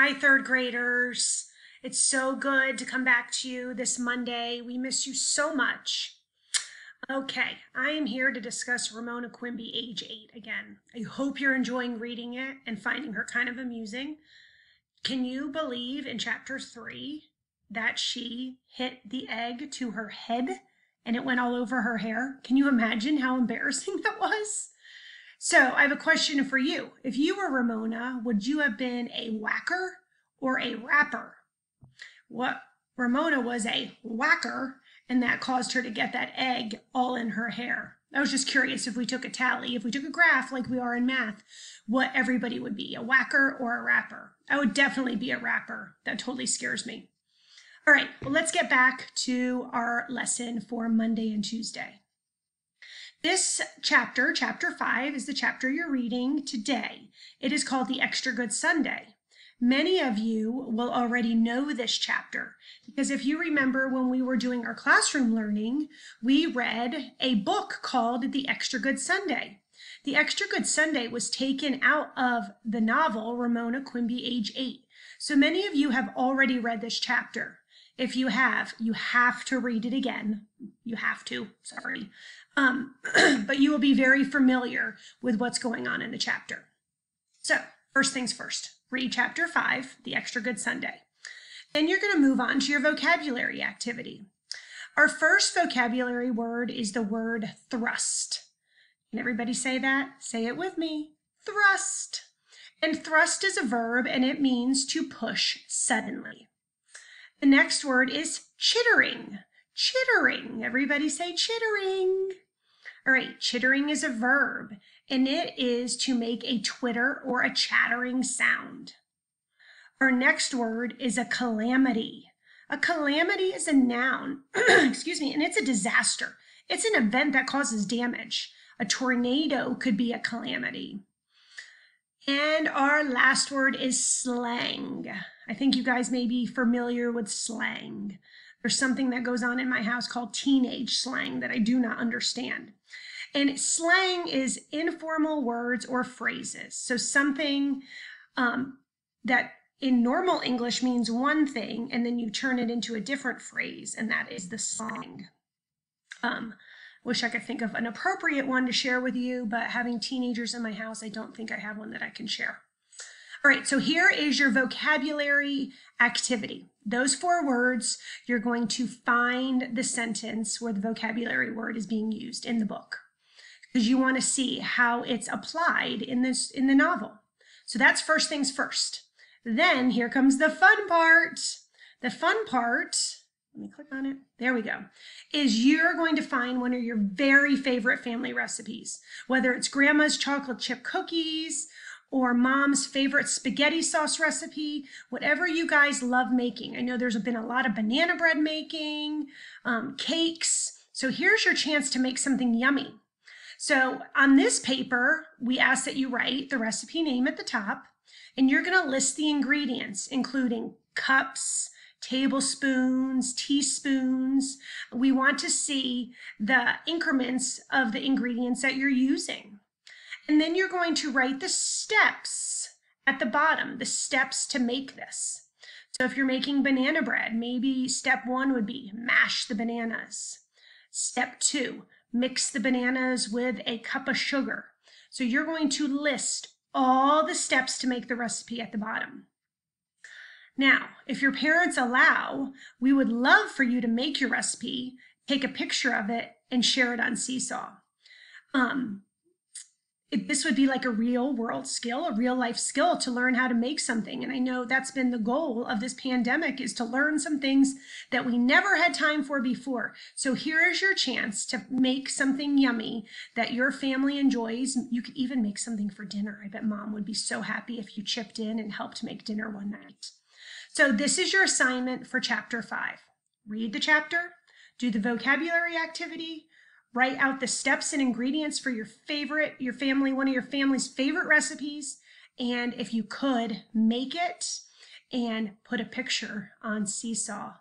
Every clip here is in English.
Hi, third graders. It's so good to come back to you this Monday. We miss you so much. Okay, I am here to discuss Ramona Quimby, age 8 again. I hope you're enjoying reading it and finding her kind of amusing. Can you believe in chapter 3 that she hit the egg to her head and it went all over her hair? Can you imagine how embarrassing that was? So I have a question for you. If you were Ramona, would you have been a whacker or a rapper? What Ramona was a whacker, and that caused her to get that egg all in her hair. I was just curious if we took a tally, if we took a graph like we are in math, what everybody would be, a whacker or a rapper. I would definitely be a rapper. That totally scares me. All right, well, let's get back to our lesson for Monday and Tuesday. This chapter, chapter 5, is the chapter you're reading today. It is called the Extra Good Sunday. Many of you will already know this chapter because if you remember when we were doing our classroom learning, we read a book called The Extra Good Sunday. The Extra Good Sunday was taken out of the novel Ramona Quimby, age 8. So many of you have already read this chapter. If you have to read it again. You have to, sorry. But you will be very familiar with what's going on in the chapter. So first things first, read chapter 5, The Extra Good Sunday. Then you're going to move on to your vocabulary activity. Our first vocabulary word is the word thrust. Can everybody say that? Say it with me. Thrust. And thrust is a verb and it means to push suddenly. The next word is chittering. Chittering. Everybody say chittering. All right, chittering is a verb, and it is to make a twitter or a chattering sound. Our next word is a calamity. A calamity is a noun, excuse me, and it's a disaster. It's an event that causes damage. A tornado could be a calamity. And our last word is slang. I think you guys may be familiar with slang. There's something that goes on in my house called teenage slang that I do not understand. And slang is informal words or phrases. So something that in normal English means one thing, and then you turn it into a different phrase, and that is the slang. Wish I could think of an appropriate one to share with you, but having teenagers in my house, I don't think I have one that I can share. All right, so here is your vocabulary activity. Those 4 words, you're going to find the sentence where the vocabulary word is being used in the book because you want to see how it's applied in the novel. So that's first things first. Then here comes the fun part. The fun part, let me click on it. There we go. Is you're going to find one of your very favorite family recipes, whether it's grandma's chocolate chip cookies or mom's favorite spaghetti sauce recipe, whatever you guys love making. I know there's been a lot of banana bread making, cakes. So here's your chance to make something yummy. So on this paper, we ask that you write the recipe name at the top, and you're gonna list the ingredients, including cups, tablespoons, teaspoons. We want to see the increments of the ingredients that you're using. And then you're going to write the steps at the bottom, the steps to make this. So if you're making banana bread, maybe step 1 would be mash the bananas. Step 2, mix the bananas with a cup of sugar. So you're going to list all the steps to make the recipe at the bottom. Now, if your parents allow, we would love for you to make your recipe, take a picture of it, and share it on Seesaw. This would be like a real world skill, a real life skill to learn how to make something. And I know that's been the goal of this pandemic, is to learn some things that we never had time for before. So here is your chance to make something yummy that your family enjoys. You could even make something for dinner. I bet mom would be so happy if you chipped in and helped make dinner one night. So this is your assignment for chapter 5. Read the chapter, do the vocabulary activity, write out the steps and ingredients for one of your family's favorite recipes, and if you could, make it and put a picture on Seesaw.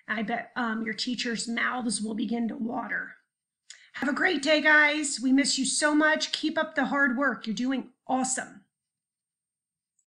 I bet your teachers' mouths will begin to water. Have a great day, guys. We miss you so much. Keep up the hard work. You're doing awesome.